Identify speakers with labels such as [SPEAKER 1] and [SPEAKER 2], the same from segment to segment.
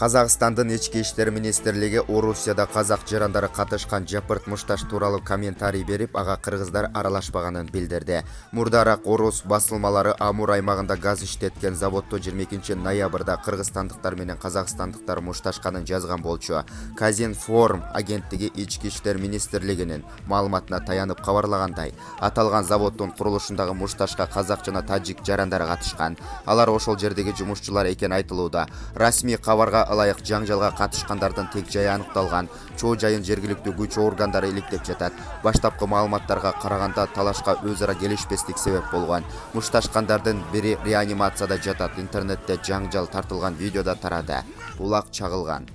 [SPEAKER 1] Казакстандын ички иштер министрлиги Орусияда казак жарандары катышкан жапырт мушташ тууралуу комментарий берип, ага кыргыздар аралашпаганын билдирди. Мурдараак орус басылмалары Амур аймагында газ иштеткен заводдо 22 ноябрда кыргызстандыктар менен казакстандыктар мушташканын жазган болчу. Казинформ агенттиги ички иштер министрлигинин маалыматына таянып кабарлагандай, аталган заводдун курулушундагы мушташка казак жана тажик жарандары катышкан. Алар ошол жердеги жумушчулар экени айтылууда. Расмий кабарга ылайык жаңжалга катышкандардын тек жайы аныкталган. Чоо жайын жергиликтүү күч органдары иликтеп жатат. Баштапкы маалыматтарга караганда талашка өз ара келишпестик себеп болгон. Мушташкандардын бири реанимацияда жатат. Интернетте жаңжал тартылган видеода тарады. Улак чагылган.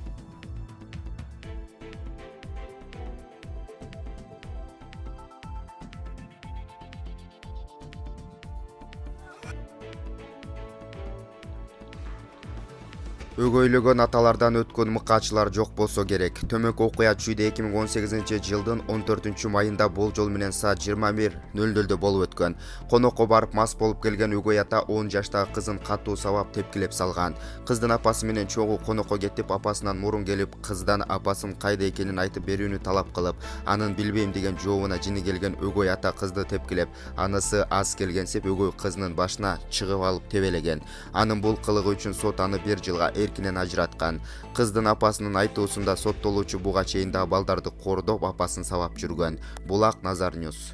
[SPEAKER 1] Өгөйлөгөн аталардан өткөн мыкаачылар жок болсо керек. Төмөк окуя Чүйдө 2018-жылдын 14-майында болжол менен саат 21:00 болуп өткөн. Конокко барып мас болуп келген өгөй ата 10 жаштагы кызын катуу сабап тепкилеп салган. Кыздын апасы менен чогуу конокко кетип, апасынан мурун келип, кыздан апасын кайда экенин айтып берүүнү талап кылып, анын билбейм деген жообуна жини келген өгөй ата кызды тепкилеп, анысы аз келгенсип өгөй кызынын башына чыгып алып тебелеген. Анын бул кылыгы үчүн сот аны 1 жылга эркинен ажыраткан. Кыздын апасынын айтуусунда соттолуучу буга чейин да балдарды кордоп, апасын сабап жүргөн. Булак Назар Ньюс.